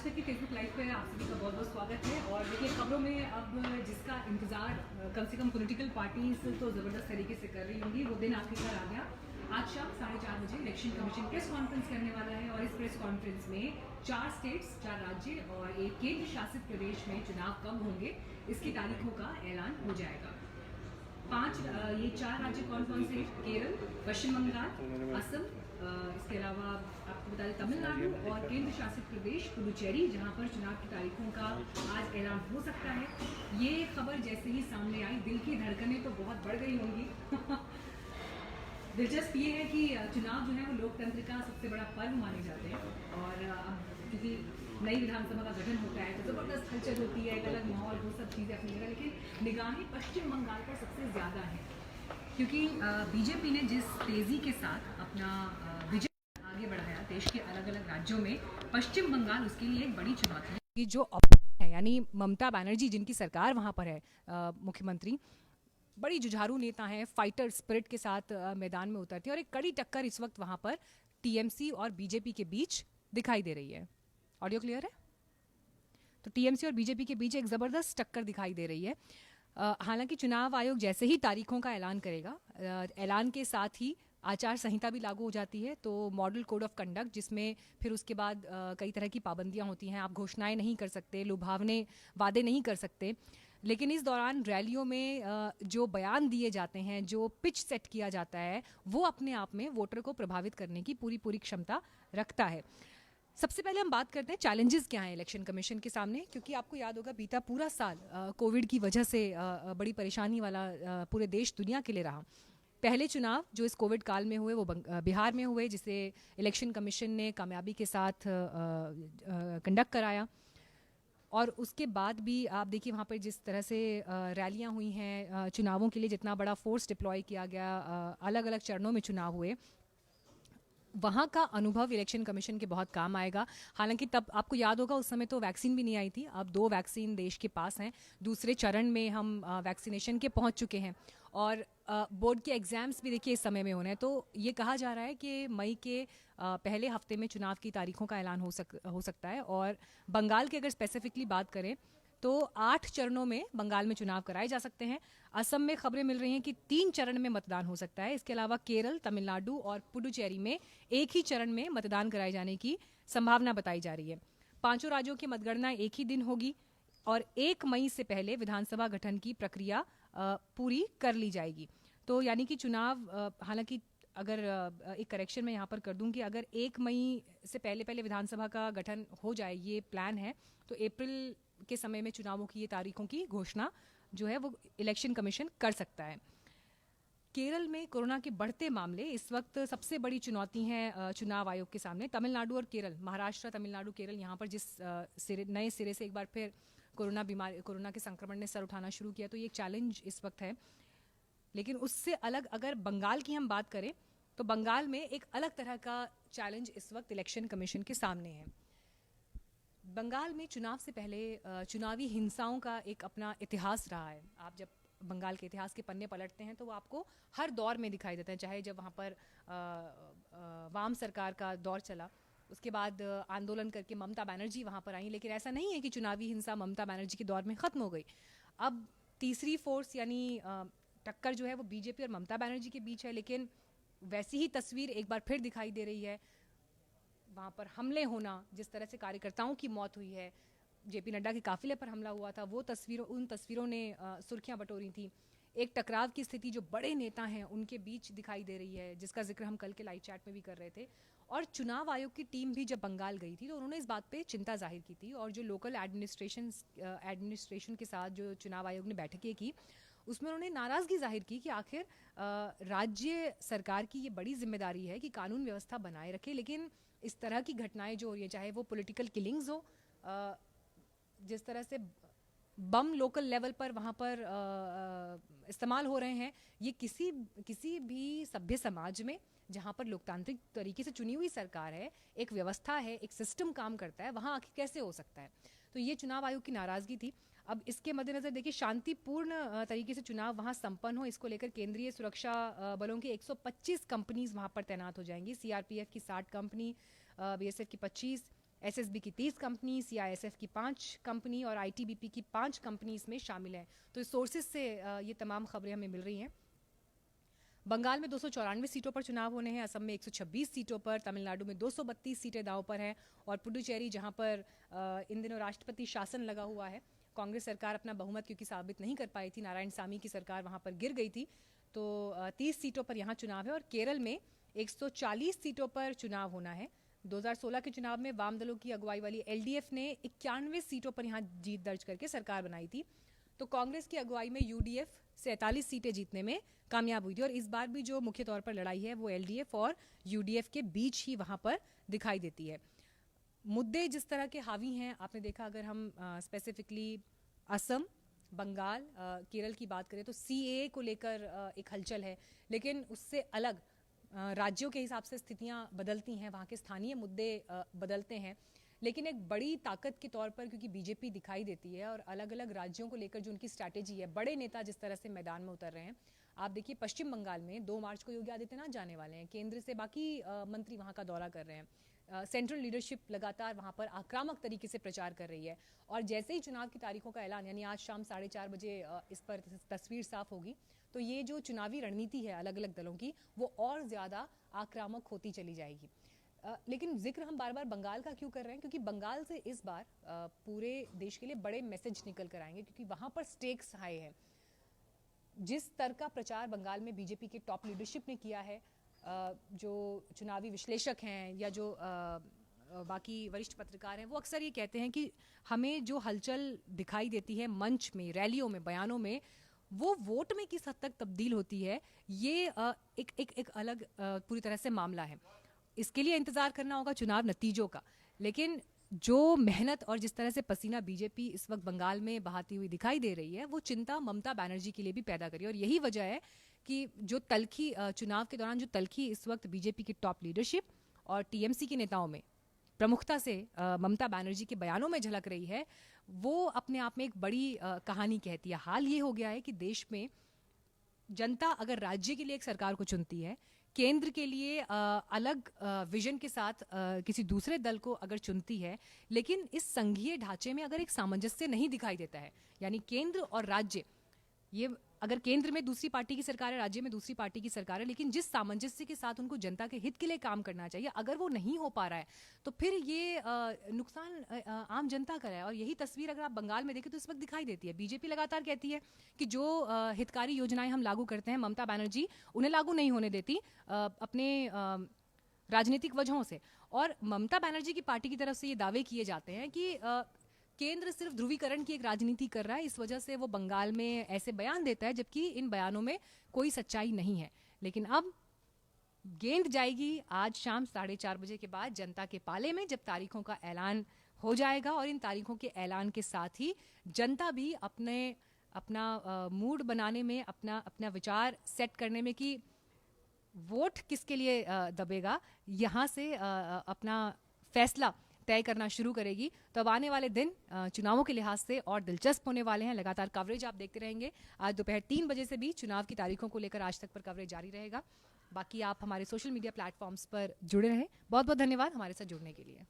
तक की Facebook live पे आप सभी का बहुत बहुत स्वागत है। और देखिए खबरों में अब जिसका इंतजार कम से कम पॉलिटिकल पार्टीज तो ज़बरदस्त तरीके से कर रही होंगी, वो दिन आखिरकार आ गया। आज शाम 4:30 बजे इलेक्शन कमीशन प्रेस कॉन्फ्रेंस करने वाला है और इस प्रेस कॉन्फ्रेंस में 4 स्टेट्स, 4 राज्य और एक केंद्र शासित प्रदेश में चुनाव कब होंगे इसकी तारीखों का ऐलान हो जाएगा। ये 4 राज्य कौन कौन से? केरल, पश्चिम बंगाल, असम, इसके अलावा आपको बता दें तमिलनाडु और केंद्र शासित प्रदेश पुडुचेरी, जहां पर चुनाव की तारीखों का आज ऐलान हो सकता है। ये खबर जैसे ही सामने आई, दिल की धड़कनें तो बहुत बढ़ गई होंगी। दिलचस्प ये है कि चुनाव जो है वो लोकतंत्र का सबसे बड़ा पर्व माने जाते हैं और अब क्योंकि नई विधानसभा का गठन होता है तो ज़बरदस्त हलचल होती है, एक अलग माहौल, वो सब चीज़ें अपनी जगह। लेकिन निगाहें पश्चिम बंगाल पर सबसे ज़्यादा है क्योंकि बीजेपी ने जिस तेज़ी के साथ अपना विजय आगे बढ़ाया देश के अलग अलग राज्यों में, पश्चिम बंगाल उसके लिए एक बड़ी चुनौती है। जो है यानी ममता बनर्जी जिनकी सरकार वहाँ पर है, मुख्यमंत्री बड़ी जुझारू नेता हैं, फाइटर स्पिरिट के साथ मैदान में उतरती है और एक कड़ी टक्कर इस वक्त वहाँ पर टीएमसी और बीजेपी के बीच दिखाई दे रही है। ऑडियो क्लियर है? तो टीएमसी और बीजेपी के बीच एक ज़बरदस्त टक्कर दिखाई दे रही है। हालांकि चुनाव आयोग जैसे ही तारीखों का ऐलान करेगा, ऐलान के साथ ही आचार संहिता भी लागू हो जाती है। तो मॉडल कोड ऑफ कंडक्ट, जिसमें फिर उसके बाद कई तरह की पाबंदियां होती हैं। आप घोषणाएं नहीं कर सकते, लुभावने वादे नहीं कर सकते, लेकिन इस दौरान रैलियों में जो बयान दिए जाते हैं, जो पिच सेट किया जाता है, वो अपने आप में वोटर को प्रभावित करने की पूरी क्षमता रखता है। सबसे पहले हम बात करते हैं चैलेंजेस क्या हैं इलेक्शन कमीशन के सामने, क्योंकि आपको याद होगा बीता पूरा साल कोविड की वजह से बड़ी परेशानी वाला पूरे देश दुनिया के लिए रहा। पहले चुनाव जो इस कोविड काल में हुए वो बिहार में हुए, जिसे इलेक्शन कमीशन ने कामयाबी के साथ कंडक्ट कराया। और उसके बाद भी आप देखिए वहाँ पर जिस तरह से रैलियाँ हुई हैं, चुनावों के लिए जितना बड़ा फोर्स डिप्लॉय किया गया, अलग अलग चरणों में चुनाव हुए, वहाँ का अनुभव इलेक्शन कमीशन के बहुत काम आएगा। हालांकि तब आपको याद होगा उस समय तो वैक्सीन भी नहीं आई थी। अब 2 वैक्सीन देश के पास हैं, दूसरे चरण में हम वैक्सीनेशन के पहुँच चुके हैं और बोर्ड के एग्ज़ाम्स भी देखिए इस समय में होने हैं। तो ये कहा जा रहा है कि मई के पहले हफ्ते में चुनाव की तारीखों का ऐलान हो सकता है। और बंगाल की अगर स्पेसिफिकली बात करें तो 8 चरणों में बंगाल में चुनाव कराए जा सकते हैं। असम में खबरें मिल रही हैं कि 3 चरण में मतदान हो सकता है। इसके अलावा केरल, तमिलनाडु और पुडुचेरी में एक ही चरण में मतदान कराए जाने की संभावना बताई जा रही है। 5 राज्यों की मतगणना एक ही दिन होगी और 1 मई से पहले विधानसभा गठन की प्रक्रिया पूरी कर ली जाएगी। तो यानी कि चुनाव, हालांकि अगर एक करेक्शन मैं यहाँ पर कर दूं कि अगर 1 मई से पहले विधानसभा का गठन हो जाए, ये प्लान है, तो अप्रैल के समय में चुनावों की ये तारीखों की घोषणा जो है वो इलेक्शन कमीशन कर सकता है। केरल में कोरोना के बढ़ते मामले इस वक्त सबसे बड़ी चुनौती हैं चुनाव आयोग के सामने। तमिलनाडु और केरल, महाराष्ट्र, तमिलनाडु, केरल, यहाँ पर जिस नए सिरे से एक बार फिर कोरोना के संक्रमण ने सर उठाना शुरू किया, तो ये एक चैलेंज इस वक्त है। लेकिन उससे अलग अगर बंगाल की हम बात करें तो बंगाल में एक अलग तरह का चैलेंज इस वक्त इलेक्शन कमीशन के सामने है। बंगाल में चुनाव से पहले चुनावी हिंसाओं का एक अपना इतिहास रहा है। आप जब बंगाल के इतिहास के पन्ने पलटते हैं तो वो आपको हर दौर में दिखाई देते हैं, चाहे जब वहाँ पर वाम सरकार का दौर चला, उसके बाद आंदोलन करके ममता बनर्जी वहाँ पर आई। लेकिन ऐसा नहीं है कि चुनावी हिंसा ममता बनर्जी के दौर में ख़त्म हो गई। अब तीसरी फोर्स यानी टक्कर जो है वो बीजेपी और ममता बनर्जी के बीच है। लेकिन वैसी ही तस्वीर एक बार फिर दिखाई दे रही है। वहाँ पर हमले होना, जिस तरह से कार्यकर्ताओं की मौत हुई है, जेपी नड्डा के काफिले पर हमला हुआ था, उन तस्वीरों ने सुर्खियां बटोरी थी। एक टकराव की स्थिति जो बड़े नेता हैं उनके बीच दिखाई दे रही है, जिसका जिक्र हम कल के लाइव चैट में भी कर रहे थे। और चुनाव आयोग की टीम भी जब बंगाल गई थी तो उन्होंने इस बात पे चिंता जाहिर की थी और जो लोकल एडमिनिस्ट्रेशन के साथ जो चुनाव आयोग ने बैठकें की उसमें उन्होंने नाराज़गी जाहिर की कि आखिर राज्य सरकार की ये बड़ी जिम्मेदारी है कि कानून व्यवस्था बनाए रखे, लेकिन इस तरह की घटनाएं जो हो रही है, चाहे वो पॉलिटिकल किलिंग्स हो, जिस तरह से बम लोकल लेवल पर वहाँ पर इस्तेमाल हो रहे हैं, ये किसी भी सभ्य समाज में जहाँ पर लोकतांत्रिक तरीके से चुनी हुई सरकार है, एक व्यवस्था है, एक सिस्टम काम करता है, वहाँ आखिर कैसे हो सकता है। तो ये चुनाव आयोग की नाराज़गी थी। अब इसके मद्देनजर देखिए शांतिपूर्ण तरीके से चुनाव वहाँ संपन्न हो, इसको लेकर केंद्रीय सुरक्षा बलों की 125 कंपनीज वहाँ पर तैनात हो जाएंगी। सीआरपीएफ की 60 कंपनी, बीएसएफ की 25, एसएसबी की 30 कंपनी, सीआईएसएफ की 5 कंपनी और आईटीबीपी की 5 कंपनी इसमें शामिल हैं। तो इस सोर्सेज से ये तमाम खबरें हमें मिल रही हैं। बंगाल में 294 सीटों पर चुनाव होने हैं, असम में 126 सीटों पर, तमिलनाडु में 232 सीटें दांव पर हैं और पुडुचेरी जहां पर इन दिनों राष्ट्रपति शासन लगा हुआ है, कांग्रेस सरकार अपना बहुमत क्योंकि साबित नहीं कर पाई थी, नारायणसामी की सरकार वहां पर गिर गई थी, तो 30 सीटों पर यहाँ चुनाव है। और केरल में 140 सीटों पर चुनाव होना है। 2016 के चुनाव में वाम दलों की अगुवाई वाली एलडीएफ ने 91 सीटों पर यहाँ जीत दर्ज करके सरकार बनाई थी। तो कांग्रेस की अगुवाई में यूडीएफ 47 सीटें जीतने में कामयाब हुई थी और इस बार भी जो मुख्य तौर पर लड़ाई है वो एलडीएफ और यूडीएफ के बीच ही वहां पर दिखाई देती है। मुद्दे जिस तरह के हावी हैं, आपने देखा, अगर हम स्पेसिफिकली असम, बंगाल, केरल की बात करें तो सीएए को लेकर एक हलचल है, लेकिन उससे अलग राज्यों के हिसाब से स्थितियां बदलती हैं, वहाँ के स्थानीय मुद्दे बदलते हैं। लेकिन एक बड़ी ताकत के तौर पर क्योंकि बीजेपी दिखाई देती है और अलग अलग राज्यों को लेकर जो उनकी स्ट्रैटेजी है, बड़े नेता जिस तरह से मैदान में उतर रहे हैं, आप देखिए पश्चिम बंगाल में 2 मार्च को योगी आदित्यनाथ जाने वाले हैं, केंद्र से बाकी मंत्री वहां का दौरा कर रहे हैं, सेंट्रल लीडरशिप लगातार वहां पर आक्रामक तरीके से प्रचार कर रही है और जैसे ही चुनाव की तारीखों का ऐलान यानी आज शाम 4:30 बजे इस पर तस्वीर साफ होगी, तो ये जो चुनावी रणनीति है अलग अलग दलों की वो और ज्यादा आक्रामक होती चली जाएगी। लेकिन जिक्र हम बार बार बंगाल का क्यों कर रहे हैं, क्योंकि बंगाल से इस बार पूरे देश के लिए बड़े मैसेज निकल कर आएंगे, क्योंकि वहां पर स्टेक्स हाई हैं। जिस स्तर का प्रचार बंगाल में बीजेपी के टॉप लीडरशिप ने किया है, जो चुनावी विश्लेषक हैं या जो बाकी वरिष्ठ पत्रकार हैं, वो अक्सर ये कहते हैं कि हमें जो हलचल दिखाई देती है मंच में, रैलियों में, बयानों में, वो वोट में किस हद तक तब्दील होती है, ये एक अलग पूरी तरह से मामला है। इसके लिए इंतजार करना होगा चुनाव नतीजों का। लेकिन जो मेहनत और जिस तरह से पसीना बीजेपी इस वक्त बंगाल में बहाती हुई दिखाई दे रही है, वो चिंता ममता बनर्जी के लिए भी पैदा करी और यही वजह है कि जो तलखी चुनाव के दौरान जो तलखी इस वक्त बीजेपी की टॉप लीडरशिप और टीएमसी के नेताओं में प्रमुखता से ममता बनर्जी के बयानों में झलक रही है, वो अपने आप में एक बड़ी कहानी कहती है। हाल ये हो गया है कि देश में जनता अगर राज्य के लिए एक सरकार को चुनती है, केंद्र के लिए अलग विजन के साथ किसी दूसरे दल को अगर चुनती है, लेकिन इस संघीय ढांचे में अगर एक सामंजस्य नहीं दिखाई देता है, यानी केंद्र और राज्य, ये अगर केंद्र में दूसरी पार्टी की सरकार है, राज्य में दूसरी पार्टी की सरकार है, लेकिन जिस सामंजस्य के साथ उनको जनता के हित के लिए काम करना चाहिए, अगर वो नहीं हो पा रहा है, तो फिर ये नुकसान आम जनता का है। और यही तस्वीर अगर आप बंगाल में देखें तो इस वक्त दिखाई देती है। बीजेपी लगातार कहती है कि जो हितकारी योजनाएं हम लागू करते हैं, ममता बनर्जी उन्हें लागू नहीं होने देती अपने राजनीतिक वजहों से। और ममता बनर्जी की पार्टी की तरफ से ये दावे किए जाते हैं कि केंद्र सिर्फ ध्रुवीकरण की एक राजनीति कर रहा है, इस वजह से वो बंगाल में ऐसे बयान देता है, जबकि इन बयानों में कोई सच्चाई नहीं है। लेकिन अब गेंद जाएगी आज शाम 4:30 बजे के बाद जनता के पाले में, जब तारीखों का ऐलान हो जाएगा और इन तारीखों के ऐलान के साथ ही जनता भी अपना मूड बनाने में, अपना विचार सेट करने में कि वोट किसके लिए दबेगा, यहाँ से अपना फैसला तय करना शुरू करेगी। तो अब आने वाले दिन चुनावों के लिहाज से और दिलचस्प होने वाले हैं। लगातार कवरेज आप देखते रहेंगे। आज दोपहर 3 बजे से भी चुनाव की तारीखों को लेकर आज तक पर कवरेज जारी रहेगा। बाकी आप हमारे सोशल मीडिया प्लेटफॉर्म्स पर जुड़े रहें। बहुत बहुत धन्यवाद हमारे साथ जुड़ने के लिए।